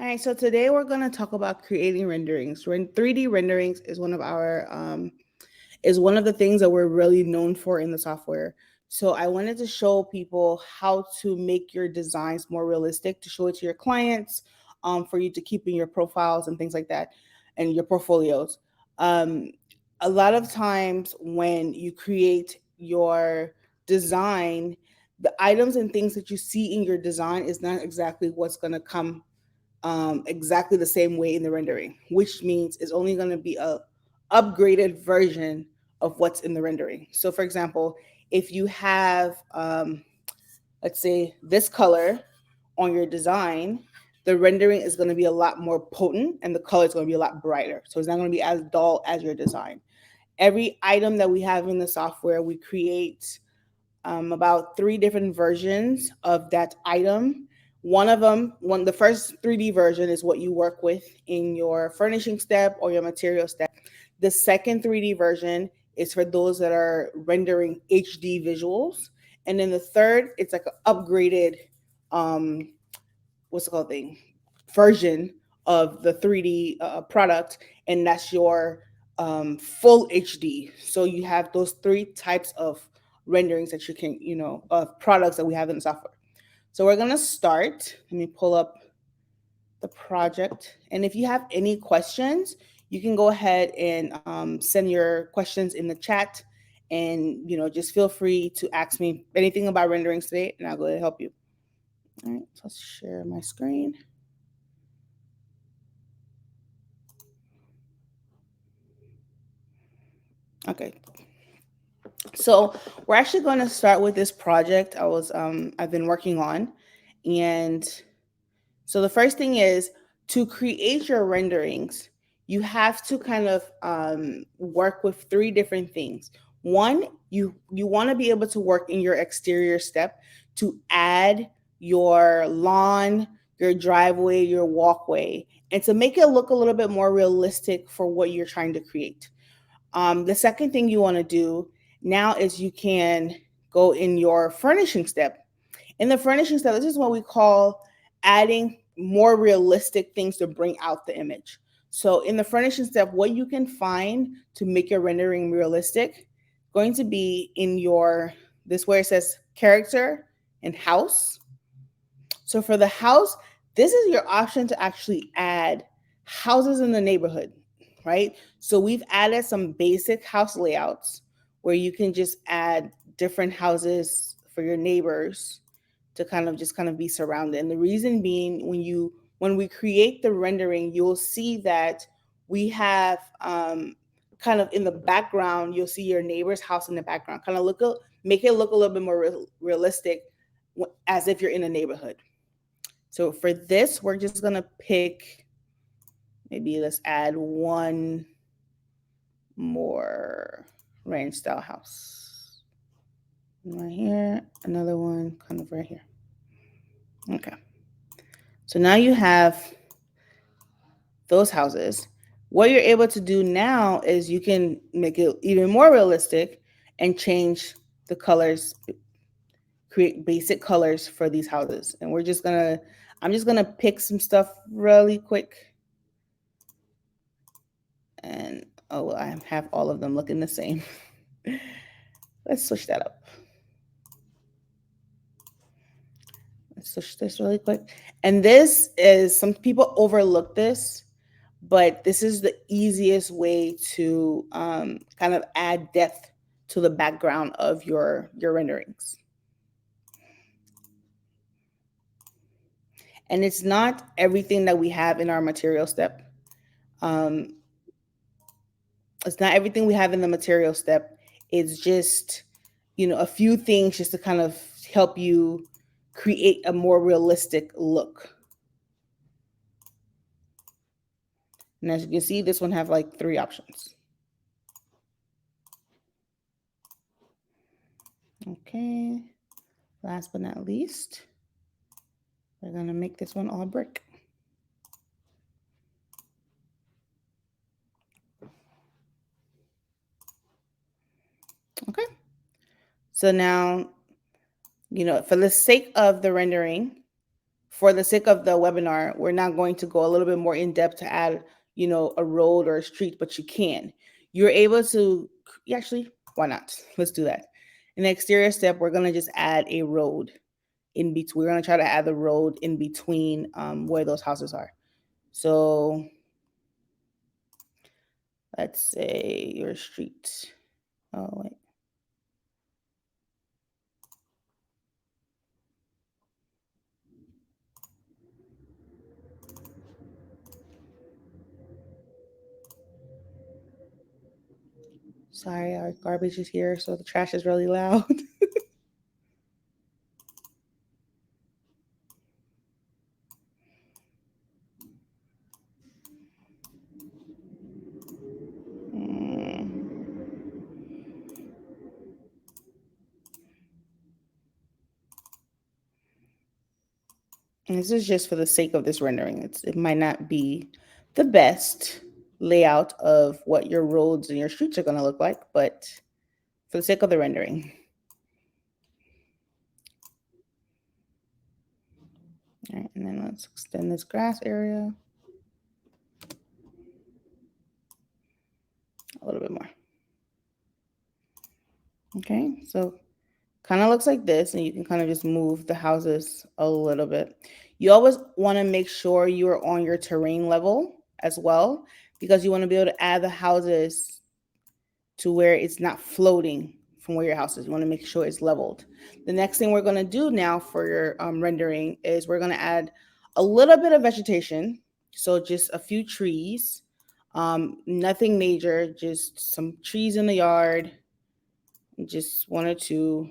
All right, so today we're going to talk about creating renderings. 3D renderings is one of the things that we're really known for in the software. So I wanted to show people how to make your designs more realistic, to show it to your clients, for you to keep in your profiles and things like that, and your portfolios. Um, a lot of times when you create your design, the items and things that you see in your design is not exactly what's going to come exactly the same way in the rendering, which means it's only going to be a upgraded version of what's in the rendering. So, for example, if you have, let's say, this color on your design, the rendering is going to be a lot more potent and the color is going to be a lot brighter. So it's not going to be as dull as your design. Every item that we have in the software, we create about 3 different versions of that item. The first 3D version is what you work with in your furnishing step or your material step. The second 3D version is for those that are rendering HD visuals. And then the third, it's like an upgraded, um, what's it called thing, version of the 3D product, and that's your full HD. So you have those 3 types of renderings that you can, of products that we have in the software. So we're gonna start. Let me pull up the project, and if you have any questions, you can go ahead and send your questions in the chat, and just feel free to ask me anything about renderings today, and I'll go ahead and help you. All right, so let's share my screen. Okay, so we're actually going to start with this project I've been working on, and so the first thing is to create your renderings. You have to kind of work with 3 different things. One, you want to be able to work in your exterior step to add your lawn, your driveway, your walkway, and to make it look a little bit more realistic for what you're trying to create. The second thing you want to do now is you can go in your furnishing step. In the furnishing step, this is what we call adding more realistic things to bring out the image. So in the furnishing step, what you can find to make your rendering realistic, going to be in your, this where it says character and house. So for the house, this is your option to actually add houses in the neighborhood, right? So we've added some basic house layouts where you can just add different houses for your neighbors to kind of be surrounded. And the reason being, when we create the rendering, you'll see that we have kind of in the background, you'll see your neighbor's house in the background. Make it look a little bit more realistic, as if you're in a neighborhood. So for this, we're just gonna pick, maybe let's add one more ranch style house. Right here, another one kind of right here. Okay. So now you have those houses. What you're able to do now is you can make it even more realistic and change the colors, create basic colors for these houses. And I'm just gonna pick some stuff really quick. And oh, well, I have all of them looking the same. Let's switch that up. Let's switch this really quick. And this is, some people overlook this, but this is the easiest way to kind of add depth to the background of your renderings. And it's not everything that we have in our material step. Um, it's not everything we have in the material step. It's just, a few things just to kind of help you create a more realistic look. And as you can see, this one have like 3 options. Okay, last but not least, we're gonna make this one all brick. Okay, so now, for the sake of the rendering, for the sake of the webinar, we're not going to go a little bit more in depth to add, a road or a street, but you can. You're able to, actually, why not? Let's do that. In the exterior step, we're going to just add a road in between. We're going to try to add the road in between where those houses are. So let's say your street. Oh, wait. Sorry, our garbage is here, so the trash is really loud. And this is just for the sake of this rendering. It might not be the best layout of what your roads and your streets are going to look like, but for the sake of the rendering. All right, and then let's extend this grass area a little bit more. Okay, so kind of looks like this, and you can kind of just move the houses a little bit. You always want to make sure you are on your terrain level as well, because you want to be able to add the houses to where it's not floating from where your house is. You want to make sure it's leveled. The next thing we're going to do now for your rendering is we're going to add a little bit of vegetation. So just a few trees, nothing major, just some trees in the yard, just one or two.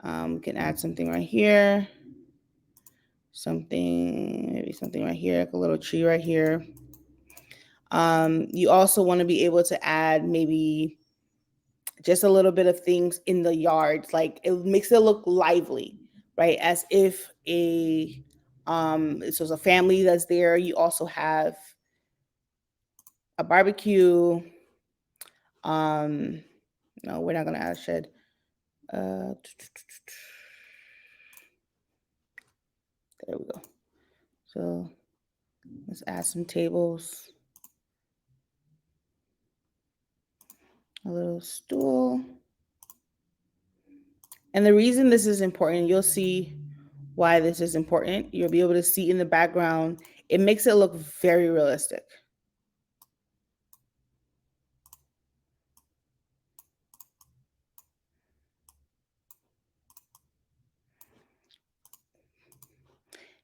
We can add something right here, maybe something right here, like a little tree right here. You also want to be able to add maybe just a little bit of things in the yard, like it makes it look lively, right? As if so it's a family that's there. You also have a barbecue. No, we're not gonna add a shed. There we go. So let's add some tables, a little stool. And the reason this is important, you'll see why this is important. You'll be able to see in the background. It makes it look very realistic.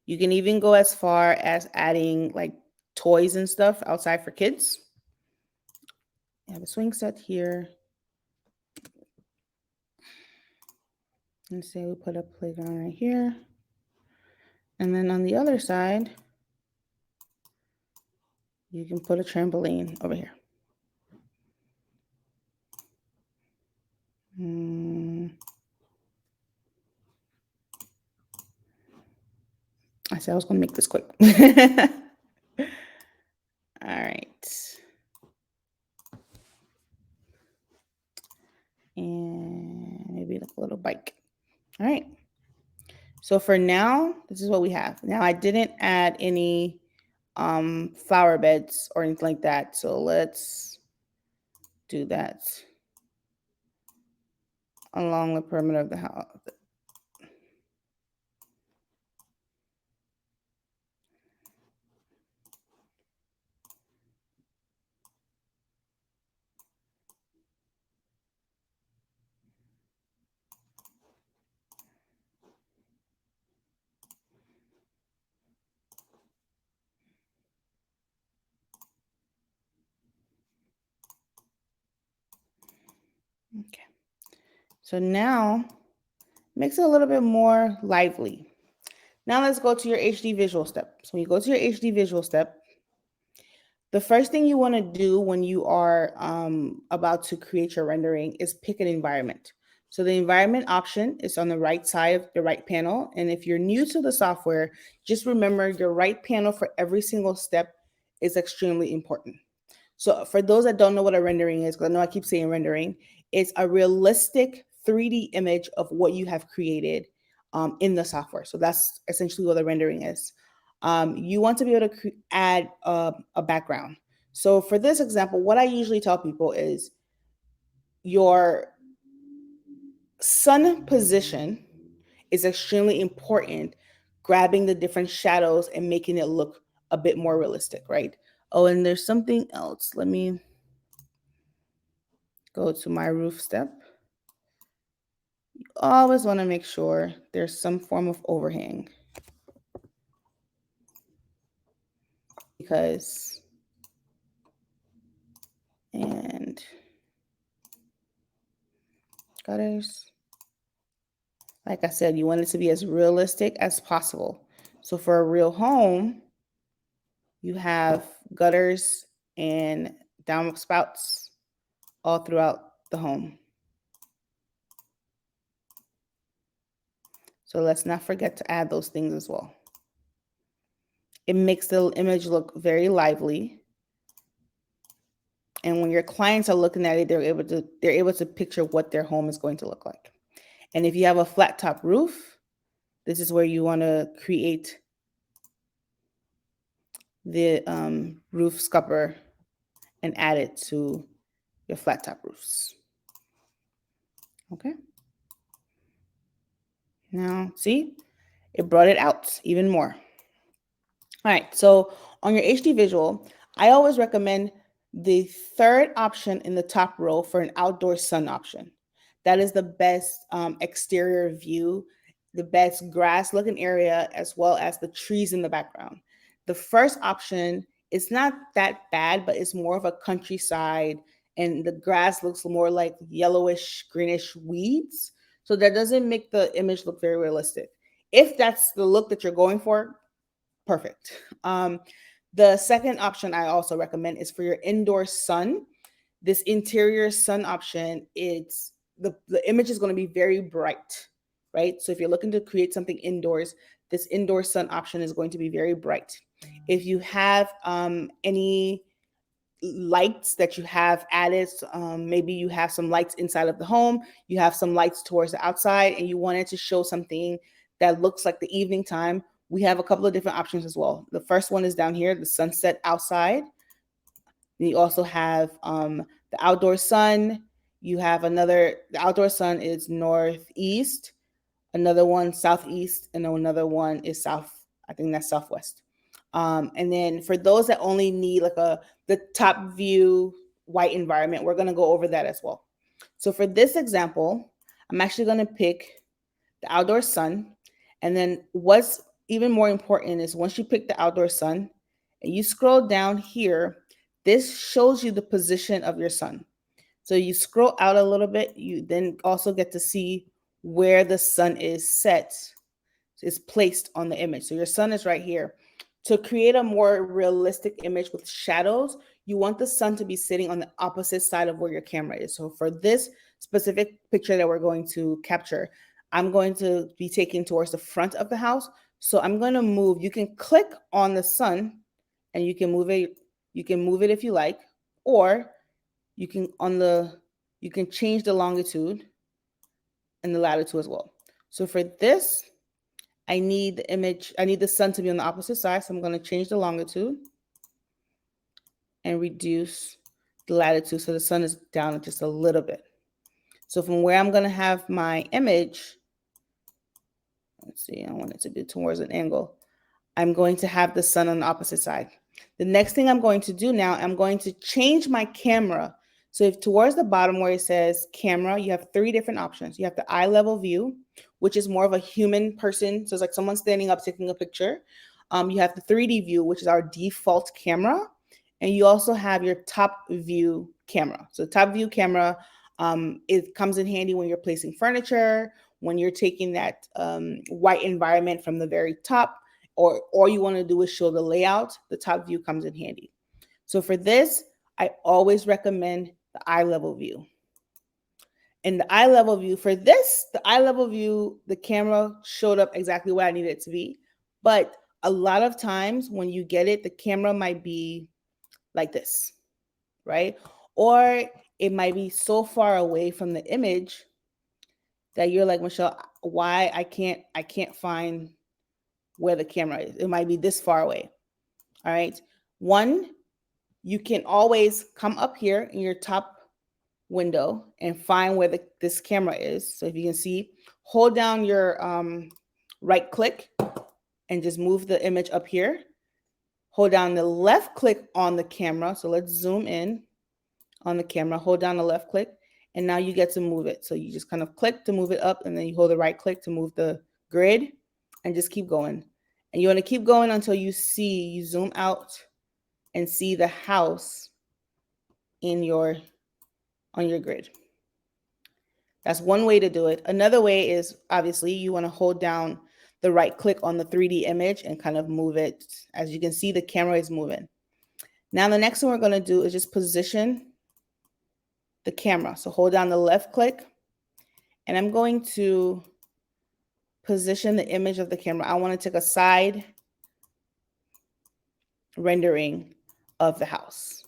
You can even go as far as adding like toys and stuff outside for kids. I have a swing set here. And say we put a playground right here. And then on the other side, you can put a trampoline over here. I said I was going to make this quick. All right. And maybe like a little bike. All right. So for now, this is what we have. Now I didn't add any flower beds or anything like that. So let's do that along the perimeter of the house. Okay. So now makes it a little bit more lively. Now let's go to your HD visual step. So when you go to your HD visual step, the first thing you want to do when you are about to create your rendering is pick an environment. So the environment option is on the right side of the right panel. And if you're new to the software, just remember your right panel for every single step is extremely important. So for those that don't know what a rendering is, because I know I keep saying rendering, it's a realistic 3D image of what you have created in the software. So that's essentially what the rendering is. You want to be able to add a background. So for this example, what I usually tell people is your sun position is extremely important, grabbing the different shadows and making it look a bit more realistic, right? Oh, and there's something else. Let me go to my roof step. You always want to make sure there's some form of overhang, because and gutters, like I said, you want it to be as realistic as possible. So for a real home, you have gutters and downspouts all throughout the home. So let's not forget to add those things as well. It makes the image look very lively. And when your clients are looking at it, they're able to picture what their home is going to look like. And if you have a flat top roof, this is where you want to create the roof scupper and add it to your flat top roofs. Okay. Now, see, it brought it out even more. All right, so on your HD visual, I always recommend the third option in the top row for an outdoor sun option. That is the best exterior view, the best grass looking area, as well as the trees in the background. The first option is not that bad, but it's more of a countryside, and the grass looks more like yellowish, greenish weeds. So that doesn't make the image look very realistic. If that's the look that you're going for, perfect. The second option I also recommend is for your indoor sun. This interior sun option, it's the image is going to be very bright, right? So if you're looking to create something indoors, this indoor sun option is going to be very bright. If you have any lights that you have added, maybe you have some lights inside of the home, you have some lights towards the outside, and you wanted to show something that looks like the evening time, we have a couple of different options as well. The first one is down here, the sunset outside. Then you also have the outdoor sun. You have the outdoor sun is northeast, another one southeast, and another one is south. I think that's southwest. And then for those that only need like the top view white environment, we're going to go over that as well. So for this example, I'm actually going to pick the outdoor sun. And then what's even more important is once you pick the outdoor sun and you scroll down here, this shows you the position of your sun. So you scroll out a little bit, you then also get to see where the sun is set, is placed on the image. So your sun is right here. To create a more realistic image with shadows, you want the sun to be sitting on the opposite side of where your camera is. So for this specific picture that we're going to capture, I'm going to be taking towards the front of the house. So I'm going to move. You can click on the sun and you can move it. You can move it if you like, or you can change the longitude and the latitude as well. So for this, I need the sun to be on the opposite side. So I'm going to change the longitude and reduce the latitude so the sun is down just a little bit. So from where I'm going to have my image, let's see, I want it to be towards an angle. I'm going to have the sun on the opposite side. The next thing I'm going to do now, I'm going to change my camera. So if towards the bottom where it says camera, you have 3 different options. You have the eye level view, which is more of a human person. So it's like someone standing up taking a picture. You have the 3D view, which is our default camera. And you also have your top view camera. So top view camera, it comes in handy when you're placing furniture, when you're taking that white environment from the very top, or all you want to do is show the layout, the top view comes in handy. So for this, I always recommend the eye level view. And the eye level view for this, the eye level view, the camera showed up exactly what I needed it to be. But a lot of times when you get it, the camera might be like this, right? Or it might be so far away from the image that you're like, Michelle, why I can't find where the camera is. It might be this far away. All right. One, you can always come up here in your top window and find where this camera is. So if you can see, hold down your right click and just move the image up here. Hold down the left click on the camera. So let's zoom in on the camera. Hold down the left click, and now you get to move it. So you just kind of click to move it up, and then you hold the right click to move the grid, and just keep going. And you want to keep going until you zoom out and see the house on your grid. That's one way to do it. Another way is, obviously, you want to hold down the right click on the 3D image and kind of move it. As you can see, the camera is moving. Now, the next thing we're going to do is just position the camera. So hold down the left click, and I'm going to position the image of the camera. I want to take a side rendering of the house.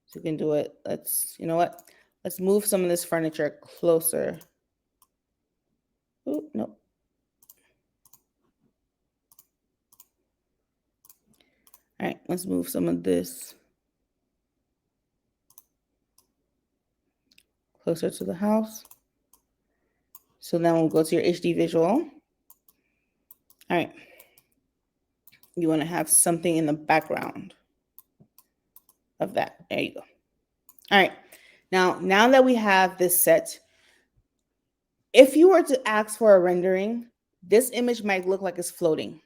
So you can do it. You know what? Let's move some of this furniture closer. Oh, no. All right, let's move some of this closer to the house. So then we'll go to your HD visual. All right. You want to have something in the background of that. There you go. All right. Now that we have this set, if you were to ask for a rendering, this image might look like it's floating.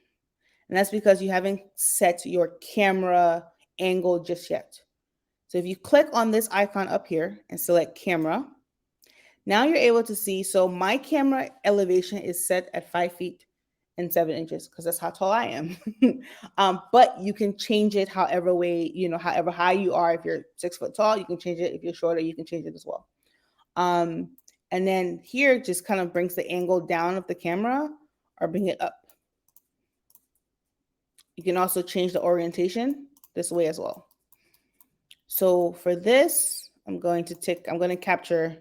And that's because you haven't set your camera angle just yet. So if you click on this icon up here and select camera, now you're able to see, so my camera elevation is set at 5 feet and 7 inches because that's how tall I am. But you can change it however high you are. If you're 6 foot tall, you can change it. If you're shorter, you can change it as well. And then here just kind of brings the angle down of the camera or bring it up. You can also change the orientation this way as well. So for this, I'm going to capture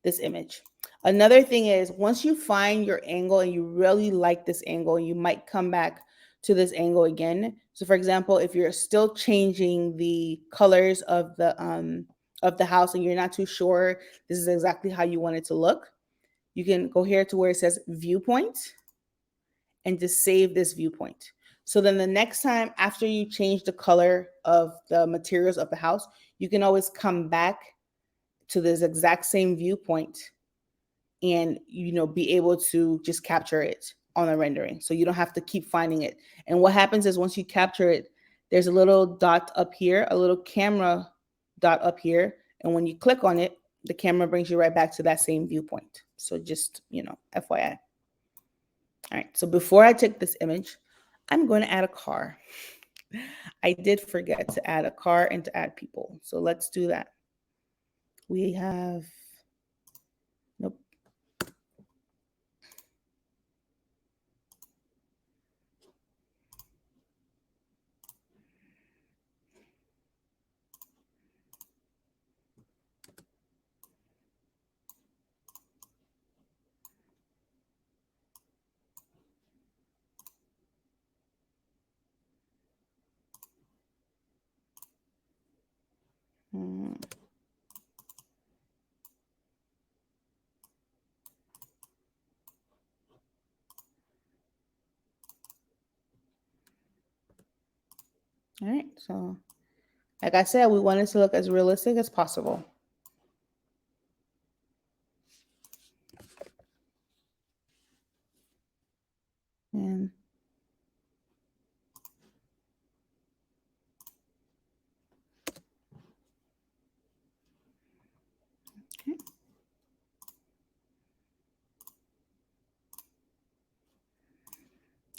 this image. Another thing is, once you find your angle and you really like this angle, you might come back to this angle again. So for example, if you're still changing the colors of the house and you're not too sure this is exactly how you want it to look, you can go here to where it says viewpoint and just save this viewpoint. So then the next time after you change the color of the materials of the house, you can always come back to this exact same viewpoint and be able to just capture it on the rendering. So you don't have to keep finding it. And what happens is once you capture it, there's a little dot up here, a little camera dot up here. And when you click on it, the camera brings you right back to that same viewpoint. So just, FYI. All right, so before I take this image, I'm going to add a car. I did forget to add a car and to add people. So let's do that. We have, nope. All right, so like I said, we want it to look as realistic as possible. And okay.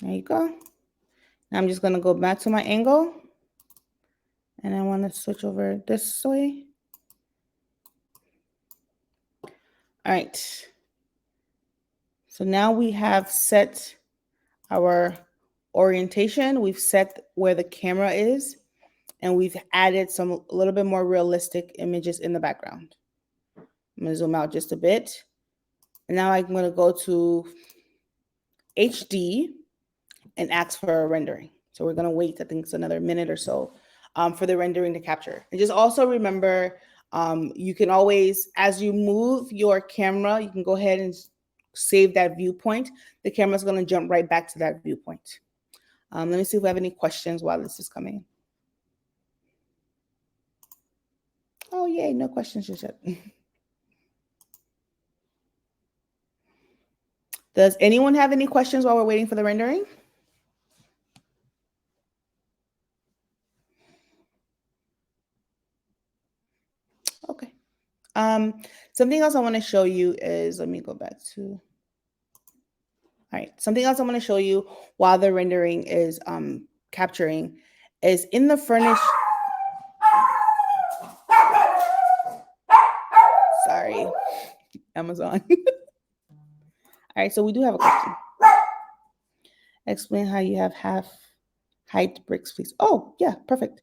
There you go. Now I'm just going to go back to my angle. And I want to switch over this way. All right. So now we have set our orientation. We've set where the camera is. And we've added a little bit more realistic images in the background. I'm going to zoom out just a bit. And now I'm going to go to HD and ask for a rendering. So we're going to wait, I think it's another minute or so for the rendering to capture. And just also remember, you can always, as you move your camera, you can go ahead and save that viewpoint. The camera's going to jump right back to that viewpoint. Let me see if we have any questions while this is coming. Oh, yay, no questions just yet. Does anyone have any questions while we're waiting for the rendering? Okay. Something else I want to show you is, let me go back to, all right. Something else I want to show you while the rendering is capturing is in the furnish. Sorry, Amazon. All right, so we do have a question. Explain how you have half height bricks, please. Oh, yeah, perfect.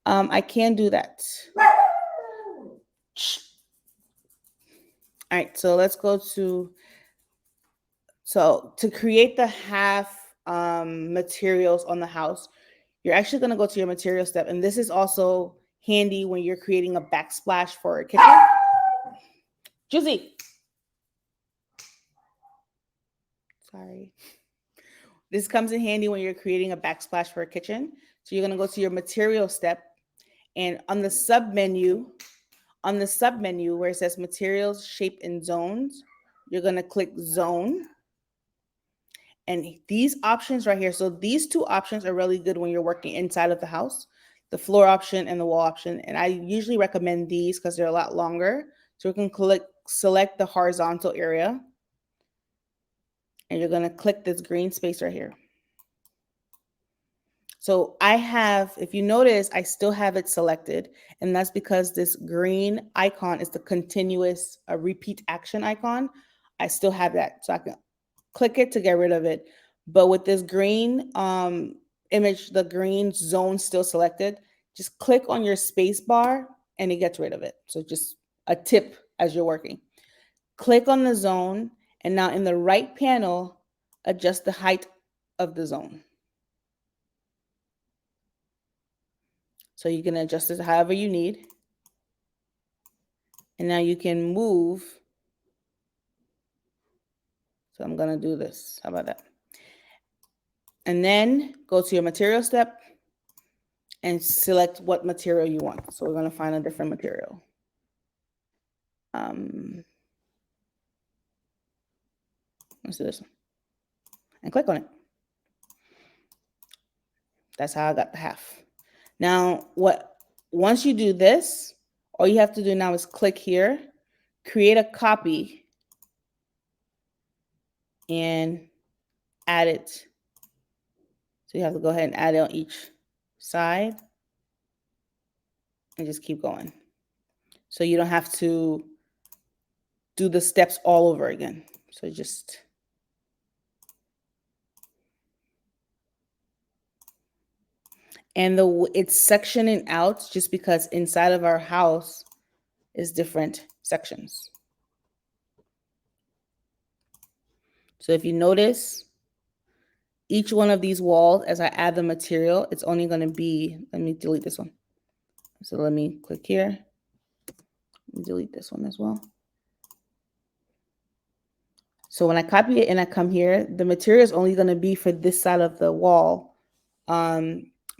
I can do that. All right, so let's go to, so to create the half materials on the house, you're actually going to go to your material step. And this is also handy when you're creating a backsplash for a kitchen. Juicy. Sorry. This comes in handy when you're creating a backsplash for a kitchen. So you're going to go to your material step, and on the sub menu where it says materials, shape, and zones, you're going to click zone. And these options right here, so these two options are really good when you're working inside of the house, the floor option and the wall option. And I usually recommend these because they're a lot longer. So we can select the horizontal area, and you're going to click this green space right here. So I have, if you notice, I still have it selected, and that's because this green icon is the continuous repeat action icon. I still have that, so I can click it to get rid of it. But with this green image, the green zone still selected, just click on your space bar and it gets rid of it. So just a tip as you're working. Click on the zone, and now in the right panel, adjust the height of the zone. So you can adjust it however you need. And now you can move. So I'm going to do this. How about that? And then go to your material step and select what material you want. So we're going to find a different material. Let's do this one. And click on it. That's how I got the half. Now, once you do this, all you have to do now is click here, create a copy, and add it. So you have to go ahead and add it on each side and just keep going. So you don't have to do the steps all over again. So just and it's sectioning out just because inside of our house is different sections. So if you notice, each one of these walls, as I add the material, it's only going to be, let me delete this one. So let me click here. Delete this one as well. So when I copy it and I come here, the material is only going to be for this side of the wall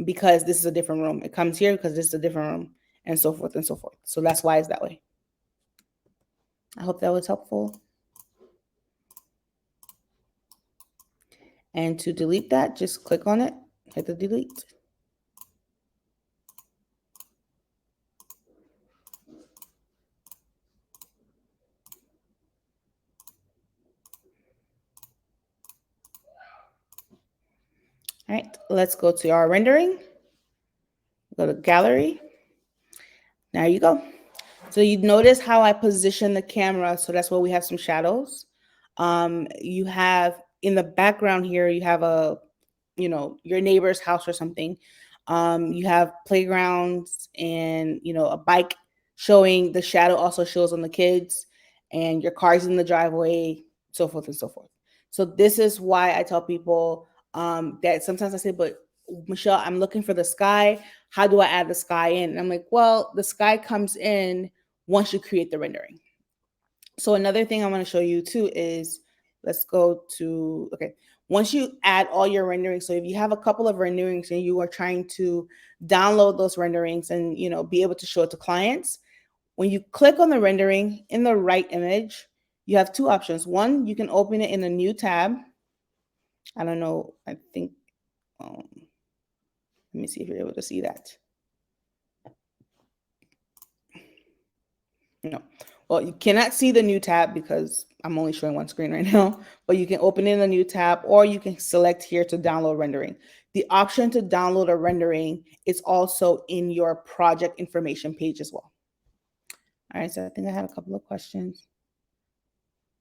because this is a different room. It comes here because this is a different room, and so forth and so forth. So that's why it's that way. I hope that was helpful. And to delete that, just click on it, hit the delete. All right, let's go to our rendering. Go to gallery. There you go. So you notice how I position the camera. So that's where we have some shadows. You have in the background here, you have your neighbor's house or something. You have playgrounds and, a bike showing. The shadow also shows on the kids. and your car's in the driveway, so forth and so forth. So this is why I tell people that sometimes I say, but Michelle, I'm looking for the sky. How do I add the sky in? And I'm like, well, the sky comes in once you create the rendering. So another thing I want to show you too is, let's go to, okay, once you add all your renderings, so if you have a couple of renderings and you are trying to download those renderings and, you know, be able to show it to clients, when you click on the rendering in the right image, you have two options. One, you can open it in a new tab. I don't know, I think, let me see if you're able to see that. No. Well, you cannot see the new tab because I'm only showing one screen right now, but you can open it in a new tab, or you can select here to download rendering. The option to download a rendering is also in your project information page as well. All right, so I think I had a couple of questions.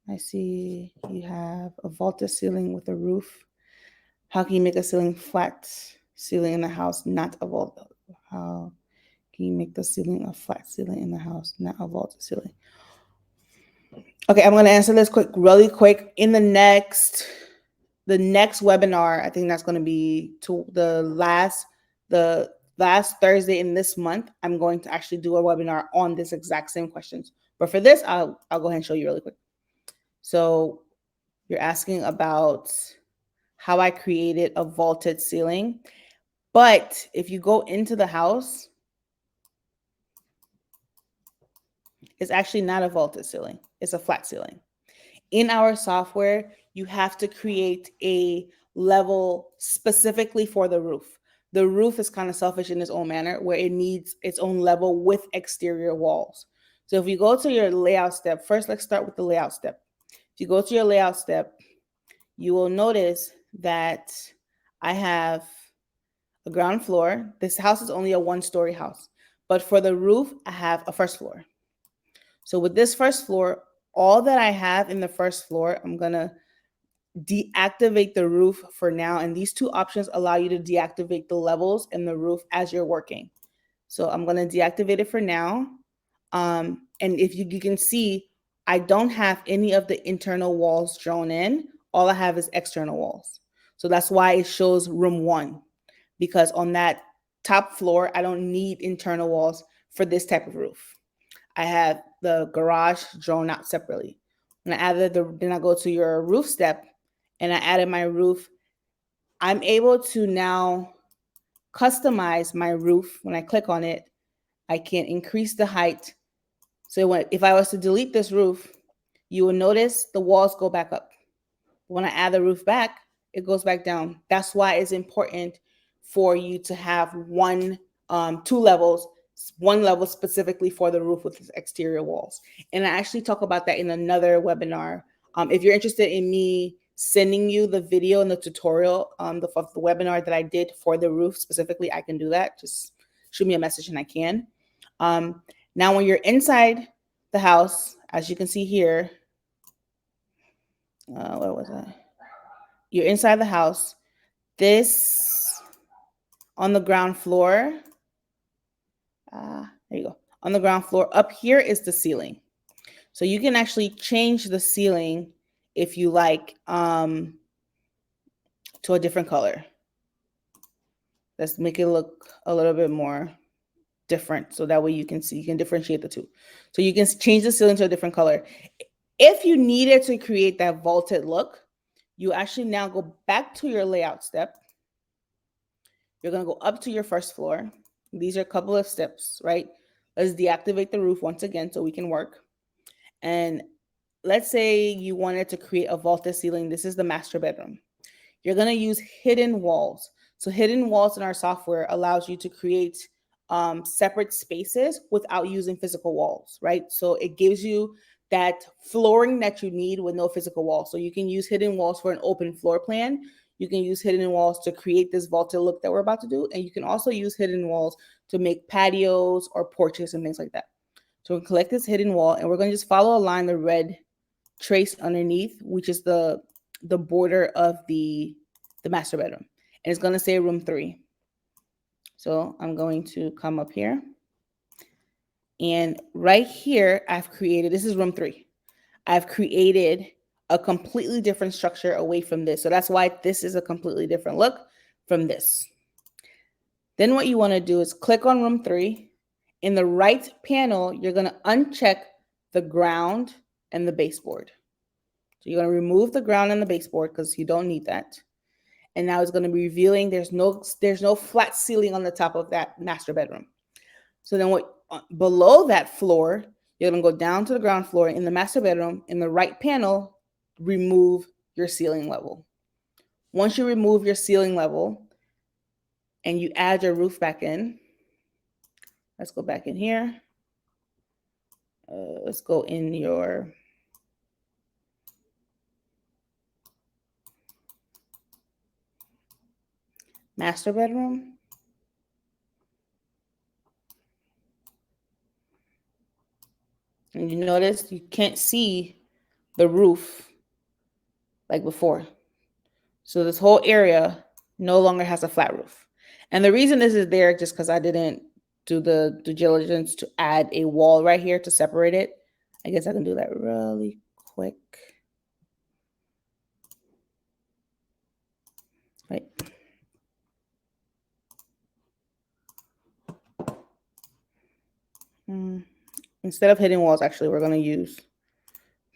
I see you have a vaulted ceiling with a roof. How can you make a ceiling flat ceiling in the house, not a vault? How can you make the ceiling a flat ceiling in the house, not a vaulted ceiling? Okay, I'm going to answer this really quick. In the next webinar, I think that's going to be to the last Thursday in this month. I'm going to actually do a webinar on this exact same questions. But for this, I'll go ahead and show you really quick. So you're asking about how I created a vaulted ceiling. But if you go into the house, it's actually not a vaulted ceiling. It's a flat ceiling. In our software, you have to create a level specifically for the roof. The roof is kind of selfish in its own manner, where it needs its own level with exterior walls. So if you go to your layout step, first let's start with the layout step. If you go to your layout step, you will notice that I have a ground floor. This house is only a one-story house, but for the roof, I have a first floor. So with this first floor, all that I have in the first floor, I'm gonna deactivate the roof for now. And these two options allow you to deactivate the levels in the roof as you're working. So I'm gonna deactivate it for now. And if you can see, I don't have any of the internal walls drawn in. All I have is external walls. So that's why it shows room 1, because on that top floor, I don't need internal walls for this type of roof. I have the garage drawn out separately. When I added then I go to your roof step and I added my roof. I'm able to now customize my roof. When I click on it, I can increase the height. So if I was to delete this roof, you will notice the walls go back up. When I add the roof back, it goes back down. That's why it's important for you to have two levels, one level specifically for the roof with its exterior walls. And I actually talk about that in another webinar. If you're interested in me sending you the video and the tutorial the webinar that I did for the roof specifically, I can do that. Just shoot me a message and I can. Now, when you're inside the house, as you can see here, where was I? You're inside the house. This on the ground floor. There you go. On the ground floor, up here is the ceiling. So you can actually change the ceiling if you like to a different color. Let's make it look a little bit more different, so that way you can see, you can differentiate the two. So you can change the ceiling to a different color. If you needed to create that vaulted look, you actually now go back to your layout step. You're going to go up to your first floor. These are a couple of steps, right? Let's deactivate the roof once again so we can work. And let's say you wanted to create a vaulted ceiling. This is the master bedroom. You're going to use hidden walls. So hidden walls in our software allows you to create separate spaces without using physical walls, right? So it gives you that flooring that you need with no physical walls. So you can use hidden walls for an open floor plan. You can use hidden walls to create this vaulted look that we're about to do. And you can also use hidden walls to make patios or porches and things like that. So we'll collect this hidden wall and we're going to just follow a line, the red trace underneath, which is the border of the master bedroom. And it's going to say room 3. So I'm going to come up here. And right here, I've created, this is room 3. I've created a completely different structure away from this. So that's why this is a completely different look from this. Then what you want to do is click on room 3. In the right panel, you're going to uncheck the ground and the baseboard. So you're going to remove the ground and the baseboard because you don't need that. And now it's going to be revealing there's no flat ceiling on the top of that master bedroom. So then what below that floor, you're going to go down to the ground floor in the master bedroom. In the right panel, remove your ceiling level. Once you remove your ceiling level and you add your roof back in, let's go back in here. Let's go in your master bedroom. And you notice you can't see the roof like before. So this whole area no longer has a flat roof. And the reason this is there just because I didn't do the due diligence to add a wall right here to separate it. I guess I can do that really quick. Right. Instead of hidden walls, actually, we're going to use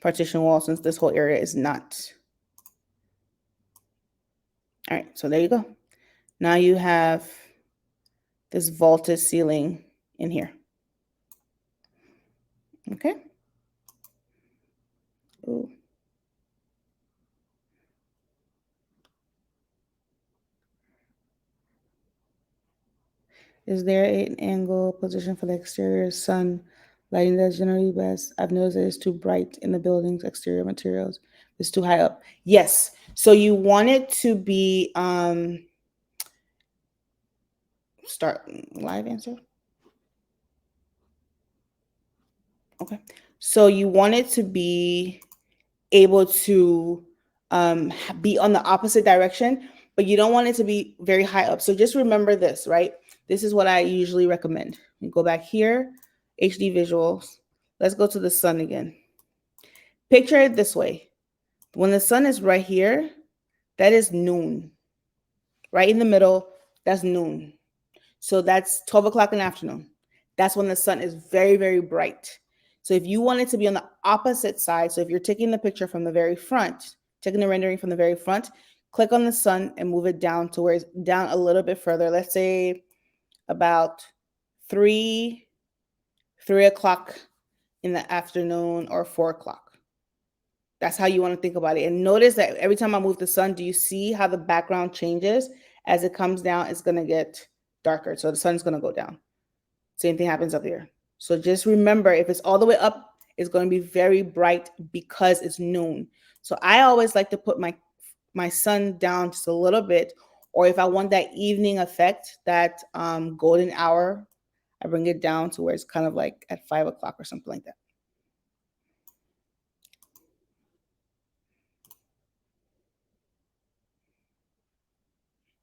partition wall since this whole area is not. All right, so there you go. Now you have this vaulted ceiling in here. Okay. Ooh. Is there an angle position for the exterior sun lighting that's generally best? I've noticed that it's too bright in the building's exterior materials. It's too high up. Yes. So you want it to be start live answer. Okay. So you want it to be able to be on the opposite direction, but you don't want it to be very high up. So just remember this, right? This is what I usually recommend. You go back here, HD visuals. Let's go to the sun again. Picture it this way. When the sun is right here, that is noon. Right in the middle, that's noon. So that's 12 o'clock in the afternoon. That's when the sun is very, very bright. So if you want it to be on the opposite side, so if you're taking the picture from the very front, taking the rendering from the very front, click on the sun and move it down to where it's down a little bit further. Let's say about 3 o'clock in the afternoon or 4 o'clock. That's how you want to think about it. And notice that every time I move the sun, do you see how the background changes? As it comes down, it's going to get darker. So the sun's going to go down. Same thing happens up here. So just remember, if it's all the way up, it's going to be very bright because it's noon. So I always like to put my sun down just a little bit, or if I want that evening effect, that golden hour, I bring it down to where it's kind of like at 5 o'clock or something like that.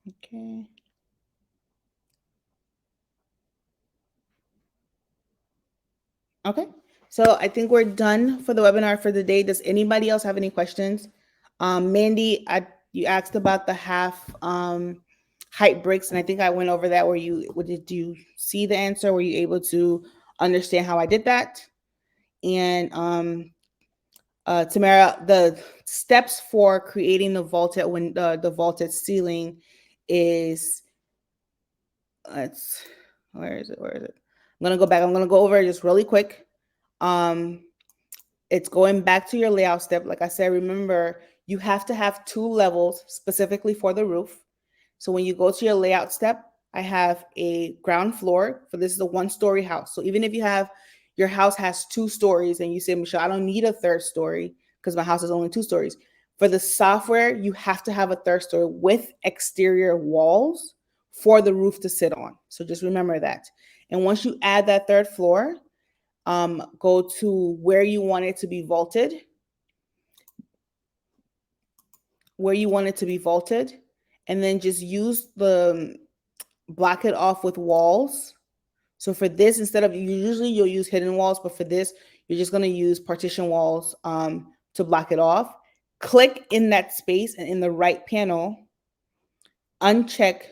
Okay. Okay. So I think we're done for the webinar for the day. Does anybody else have any questions? Mandy, you asked about the half height bricks, and I think I went over that. Did you see the answer? Were you able to understand how I did that? And Tamara, the steps for creating the vaulted the vaulted ceiling is where is it? I'm gonna go back. I'm gonna go over it just really quick. It's going back to your layout step. Like I said, remember, you have to have 2 levels specifically for the roof. So when you go to your layout step, I have a ground floor for this is a 1-story house. So even if your house has 2 stories and you say, Michelle, I don't need a 3rd story because my house is only 2 stories. For the software, you have to have a 3rd story with exterior walls for the roof to sit on. So just remember that. And once you add that 3rd floor, go to where you want it to be vaulted, and then just use block it off with walls. So for this, instead of usually you'll use hidden walls, but for this, You're just going to use partition walls to block it off. Click in that space, and in the right panel, uncheck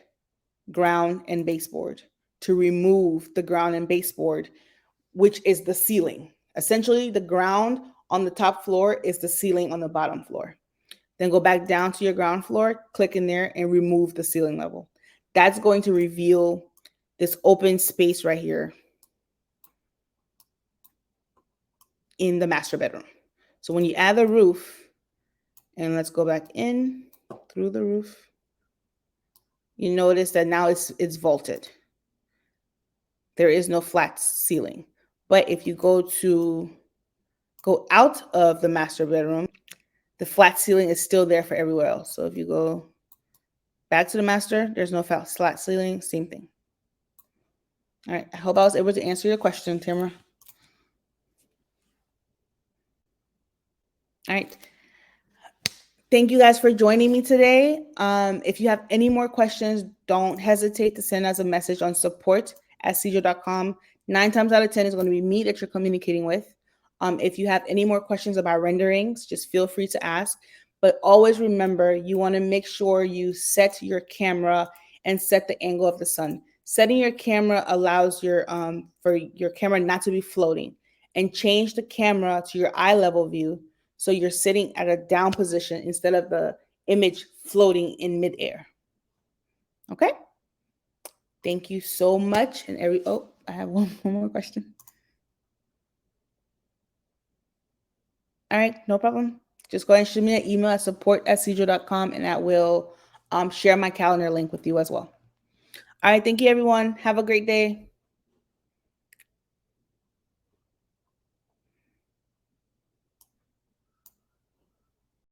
ground and baseboard to remove the ground and baseboard, which is the ceiling. Essentially, the ground on the top floor is the ceiling on the bottom floor. Then go back down to your ground floor, click in there, and remove the ceiling level. That's going to reveal this open space right here in the master bedroom. So when you add the roof, and let's go back in through the roof, you notice that now it's vaulted. There is no flat ceiling. But if you go out of the master bedroom, the flat ceiling is still there for everywhere else. So if you go back to the master, there's no flat ceiling, same thing. All right, I hope I was able to answer your question, Tamara. All right. Thank you guys for joining me today. If you have any more questions, don't hesitate to send us a message on support@cedreo.com. 9 times out of 10 is going to be me that you're communicating with. If you have any more questions about renderings, just feel free to ask. But always remember, you want to make sure you set your camera and set the angle of the sun. Setting your camera allows for your camera not to be floating, and change the camera to your eye level view so you're sitting at a down position instead of the image floating in midair. Okay? Thank you so much. And I have one more question. All right, no problem. Just go ahead and shoot me an email at support@cedreo.com, and that will share my calendar link with you as well. All right, thank you, everyone. Have a great day.